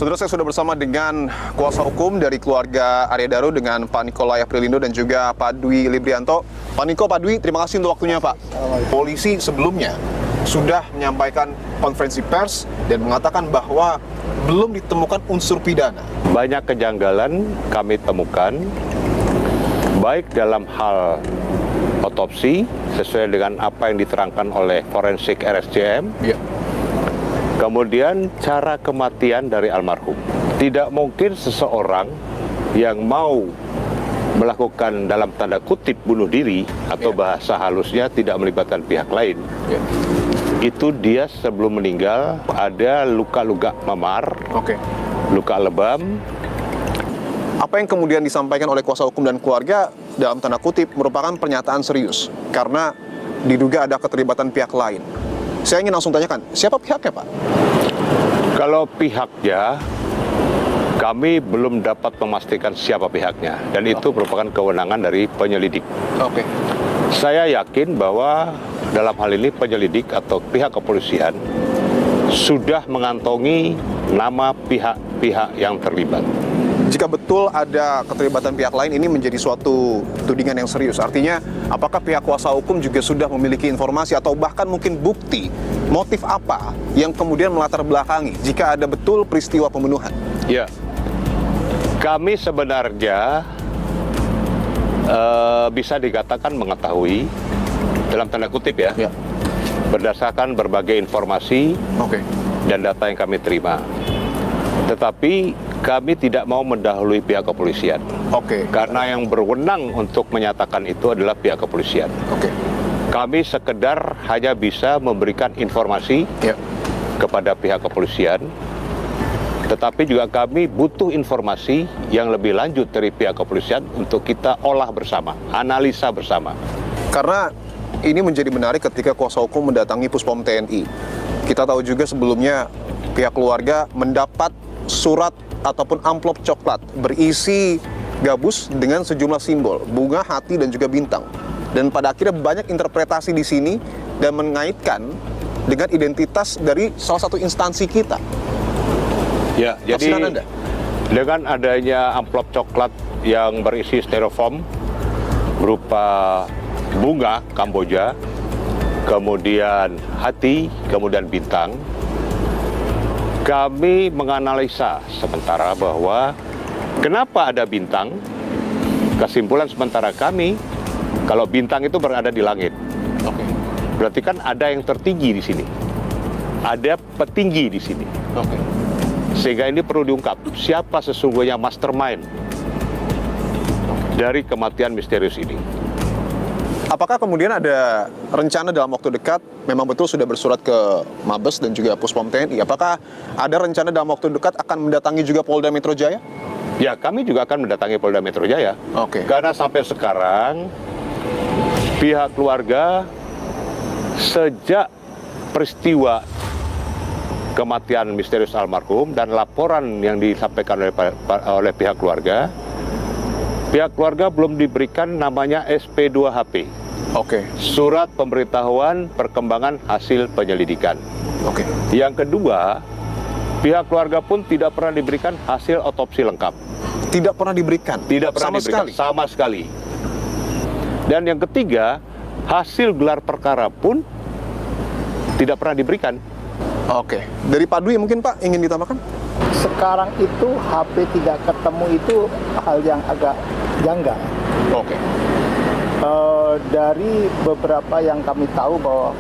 Saudara, saya sudah bersama dengan kuasa hukum dari keluarga Arya Daru dengan Pak Nikolai Aprilindo dan juga Pak Dwi Librianto. Pak Niko, Pak Dwi, terima kasih untuk waktunya, Pak. Polisi sebelumnya sudah menyampaikan konferensi pers dan mengatakan bahwa belum ditemukan unsur pidana. Banyak kejanggalan kami temukan, baik dalam hal otopsi sesuai dengan apa yang diterangkan oleh forensik RSCM. Ya. Kemudian cara kematian dari almarhum. Tidak mungkin seseorang yang mau melakukan dalam tanda kutip bunuh diri atau bahasa halusnya tidak melibatkan pihak lain. Itu dia sebelum meninggal ada luka-luka memar, luka lebam. Apa yang kemudian disampaikan oleh kuasa hukum dan keluarga dalam tanda kutip merupakan pernyataan serius karena diduga ada keterlibatan pihak lain. Saya ingin langsung tanyakan, siapa pihaknya, Pak? Kalau pihaknya, kami belum dapat memastikan siapa pihaknya, dan itu merupakan kewenangan dari penyelidik. Saya yakin bahwa dalam hal ini penyelidik atau pihak kepolisian sudah mengantongi nama pihak-pihak yang terlibat. Jika betul ada keterlibatan pihak lain, ini menjadi suatu tudingan yang serius. Artinya, apakah pihak kuasa hukum juga sudah memiliki informasi atau bahkan mungkin bukti motif apa yang kemudian melatar belakangi jika ada betul peristiwa pembunuhan? Ya, kami sebenarnya bisa dikatakan mengetahui dalam tanda kutip ya, berdasarkan berbagai informasi dan data yang kami terima. Tetapi kami tidak mau mendahului pihak kepolisian. Karena yang berwenang untuk menyatakan itu adalah pihak kepolisian. Kami sekedar hanya bisa memberikan informasi kepada pihak kepolisian. Tetapi juga kami butuh informasi yang lebih lanjut dari pihak kepolisian untuk kita olah bersama, analisa bersama. Karena ini menjadi menarik ketika kuasa hukum mendatangi Puspom TNI. Kita tahu juga sebelumnya pihak keluarga mendapat surat ataupun amplop coklat berisi gabus dengan sejumlah simbol, bunga, hati, dan juga bintang. Dan pada akhirnya banyak interpretasi di sini dan mengaitkan dengan identitas dari salah satu instansi kita. Ya, jadi dengan adanya amplop coklat yang berisi styrofoam berupa bunga Kamboja, kemudian hati, kemudian bintang, kami menganalisa sementara bahwa kenapa ada bintang. Kesimpulan sementara kami, kalau bintang itu berada di langit, berarti kan ada yang tertinggi di sini, ada petinggi di sini. Sehingga ini perlu diungkap siapa sesungguhnya mastermind dari kematian misterius ini. Apakah kemudian ada rencana dalam waktu dekat, memang betul sudah bersurat ke Mabes dan juga Puspom TNI, apakah ada rencana dalam waktu dekat akan mendatangi juga Polda Metro Jaya? Ya, kami juga akan mendatangi Polda Metro Jaya. Karena sampai sekarang pihak keluarga sejak peristiwa kematian misterius almarhum dan laporan yang disampaikan oleh pihak keluarga belum diberikan namanya SP2HP. Surat pemberitahuan perkembangan hasil penyelidikan. Yang kedua, pihak keluarga pun tidak pernah diberikan hasil otopsi lengkap. Tidak pernah diberikan? Tidak pernah diberikan sama sekali. Dan yang ketiga, hasil gelar perkara pun tidak pernah diberikan. Dari Pak Dwi mungkin Pak ingin ditambahkan? Sekarang itu HP tidak ketemu itu hal yang agak janggal. Dari beberapa yang kami tahu bahwa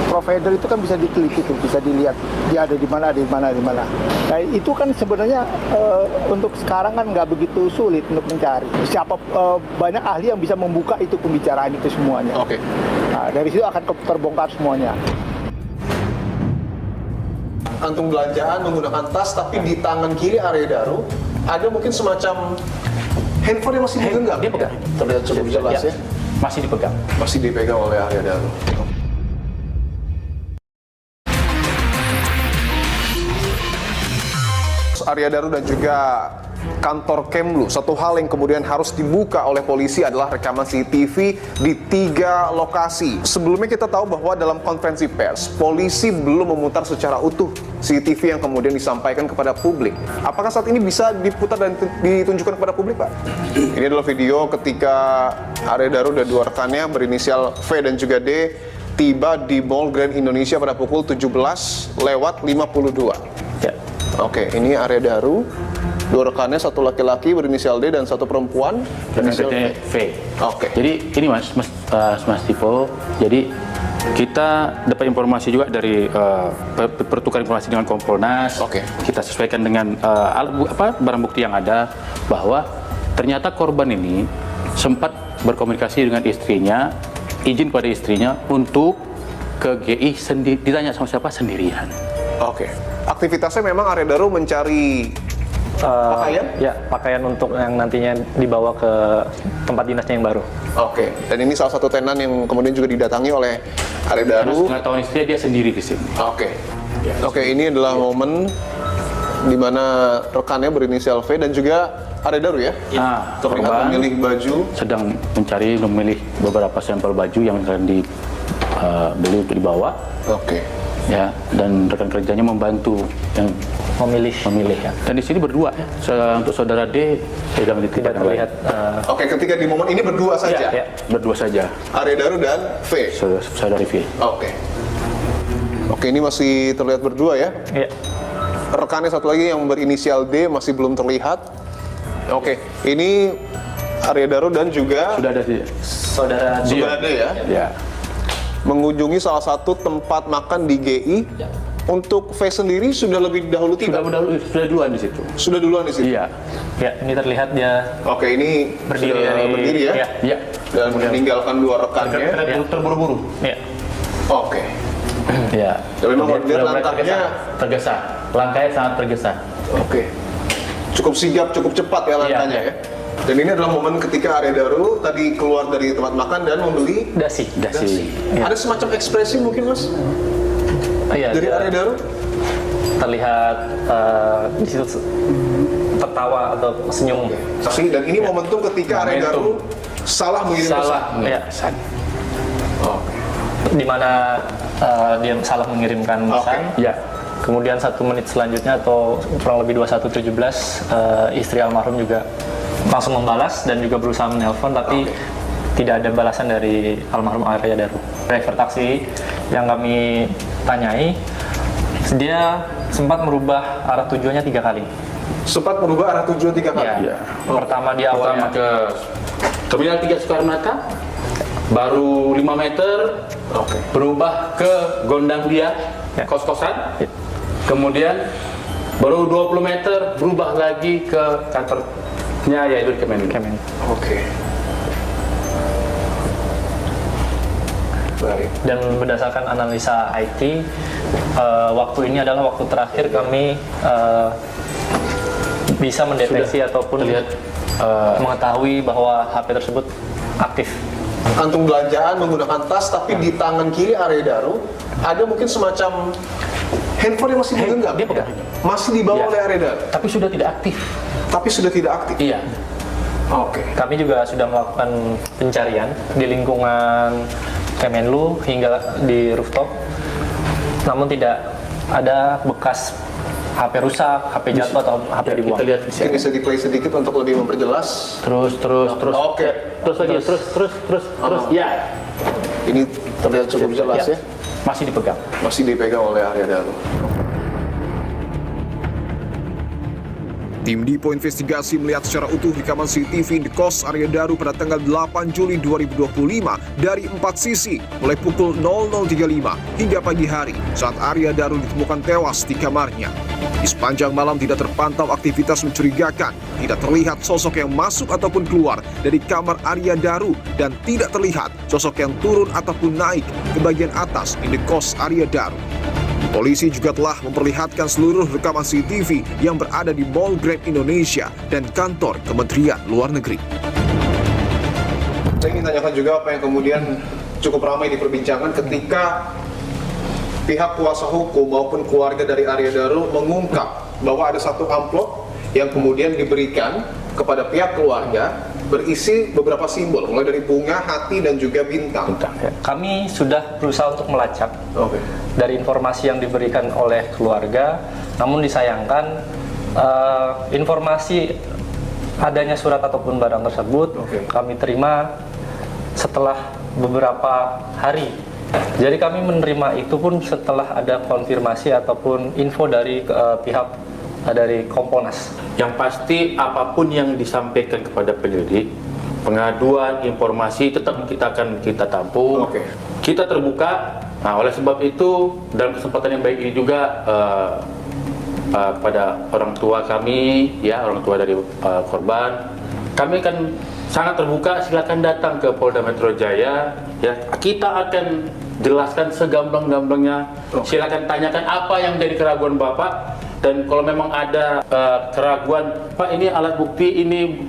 provider itu kan bisa diteliti, bisa dilihat dia ada di mana, Nah, itu kan sebenarnya untuk sekarang kan nggak begitu sulit untuk mencari. Banyak ahli yang bisa membuka itu pembicaraan itu semuanya. Nah, dari situ akan terbongkar semuanya. Kantung belanjaan menggunakan tas, tapi di tangan kiri Arya Daru ada mungkin semacam handphone yang masih digenggam. Dia pegang. Terlihat cukup jelas ya. Masih dipegang. Masih dipegang oleh Arya Daru. kos Arya Daru dan juga kantor Kemlu, satu hal yang kemudian harus dibuka oleh polisi adalah rekaman CCTV di 3 lokasi. Sebelumnya kita tahu bahwa dalam konferensi pers, polisi belum memutar secara utuh CCTV yang kemudian disampaikan kepada publik. Apakah saat ini bisa diputar dan ditunjukkan kepada publik, Pak? Ini adalah video ketika Arya Daru dan 2 rekannya berinisial V dan juga D tiba di Mall Grand Indonesia pada pukul 17:52. Ya. Oke, ini Arya Daru, 2 rekannya, satu laki-laki berinisial D dan satu perempuan berinisial V. Oke. Jadi ini Mas Tipo. Jadi kita dapat informasi juga dari pertukaran informasi dengan Kompolnas. Oke. Kita sesuaikan dengan barang bukti yang ada bahwa ternyata korban ini sempat berkomunikasi dengan istrinya, izin pada istrinya untuk ke GI sendiri, ditanya sama siapa, sendirian. Oke. Aktivitasnya memang Arya Daru mencari pakaian? Ya, pakaian untuk yang nantinya dibawa ke tempat dinasnya yang baru. Oke. Dan ini salah satu tenan yang kemudian juga didatangi oleh Arya Daru. Karena tahun istrinya dia sendiri di sini. Oke. Oke, ini adalah momen di mana rekannya berinisial V dan juga Arya Daru ya? Terlihat korban memilih baju. sedang memilih beberapa sampel baju yang akan dibeli untuk dibawa. Oke. Ya, dan rekan kerjanya membantu yang memilih ya. Dan di sini berdua ya. Untuk saudara D tidak terlihat. Oke, ketika di momen ini berdua saja. Ya, berdua saja. Arya Daru dan V. Saudari V. Oke. Oke, ini masih terlihat berdua ya? Iya. Rekannya satu lagi yang berinisial D masih belum terlihat. Oke, ini Arya Daru dan juga Sudah ada saudara D ya? Ya. Mengunjungi salah satu tempat makan di GI. Ya. Untuk V sendiri sudah lebih dahulu tiba? Sudah duluan di situ. Sudah duluan di situ? Iya. Ya, ini terlihat dia Oke, ini berdiri sudah berdiri ya? Iya. Dan meninggalkan 2 rekannya. Terburu-buru. Ya. Oke. Ya. Dan memang dia langkahnya tergesa. Langkahnya sangat tergesa. Oke. Cukup sigap, cukup cepat ya langkahnya ya. Dan ini adalah momen ketika Arya Daru tadi keluar dari tempat makan dan membeli Dasi. Ya. Ada semacam ekspresi mungkin Mas? Iya, Dari Arya Daru? terlihat di situ tertawa atau senyum. Dan ini momentum ketika Arya Daru salah mengirim pesan. Ya. Oke. Di mana dia salah mengirimkan pesan. Ya. Kemudian 1 menit selanjutnya atau kurang lebih 21:17 istri almarhum juga langsung membalas dan juga berusaha menelpon, tapi tidak ada balasan dari almarhum Arya Daru. Driver taksi yang kami tanyai, dia sempat merubah arah tujuannya 3 kali. Sempat merubah arah tujuan 3 kali? Ya. Pertama di awalnya ke Terminal 3 Soekarno-Hatta, baru 5 meter, berubah ke Gondang Dia, kos-kosan, kemudian baru 20 meter, berubah lagi ke kantornya, yaitu Kemenlu. Oke. Baik. Dan berdasarkan analisa IT, waktu ini adalah waktu terakhir kami bisa mendeteksi ataupun mengetahui bahwa HP tersebut aktif. Kantung belanjaan menggunakan tas, tapi di tangan kiri Arya Daru ada mungkin semacam handphone yang masih digenggam. Dia pegang. Masih dibawa oleh Arya Daru. Tapi sudah tidak aktif. Tapi sudah tidak aktif. Iya. Oke. Kami juga sudah melakukan pencarian di lingkungan Kemenlu hingga di rooftop, namun tidak ada bekas HP rusak, HP jatuh atau HP dibuang. Kita lihat di Mungkin sini. bisa di-play sedikit untuk lebih memperjelas. Terus. Oke. Terus lagi, terus. Ya. Ini terlihat cukup jelas ya. Masih dipegang. Masih dipegang oleh Arya Daru. Tim Dipo Investigasi melihat secara utuh rekaman CCTV di kos Arya Daru pada tanggal 8 Juli 2025 dari 4 sisi, mulai pukul 00.35 hingga pagi hari saat Arya Daru ditemukan tewas di kamarnya. Di sepanjang malam tidak terpantau aktivitas mencurigakan, tidak terlihat sosok yang masuk ataupun keluar dari kamar Arya Daru, dan tidak terlihat sosok yang turun ataupun naik ke bagian atas indekos Arya Daru. Polisi juga telah memperlihatkan seluruh rekaman CCTV yang berada di Mall Grand Indonesia dan kantor Kementerian Luar Negeri. Saya ingin tanyakan juga apa yang kemudian cukup ramai diperbincangkan ketika pihak kuasa hukum maupun keluarga dari Arya Daru mengungkap bahwa ada satu amplop yang kemudian diberikan kepada pihak keluarga berisi beberapa simbol, mulai dari bunga, hati, dan juga bintang. Kami sudah berusaha untuk melacak dari informasi yang diberikan oleh keluarga, namun disayangkan informasi adanya surat ataupun barang tersebut kami terima setelah beberapa hari. Jadi kami menerima itu pun setelah ada konfirmasi ataupun info dari pihak dari Kompolnas. Yang pasti apapun yang disampaikan kepada penyelidik, pengaduan, informasi tetap kita tampung. Kita terbuka. Nah, oleh sebab itu dalam kesempatan yang baik ini juga kepada orang tua kami, ya orang tua dari korban, kami akan sangat terbuka. Silakan datang ke Polda Metro Jaya. Ya, kita akan jelaskan segamblang-gamblangnya. Silakan tanyakan apa yang jadi keraguan Bapak. Dan kalau memang ada keraguan, Pak ini alat bukti ini,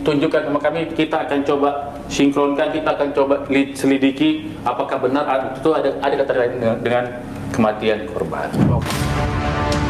tunjukkan sama kami, kita akan coba sinkronkan, kita akan coba selidiki apakah benar itu ada kaitan dengan kematian korban.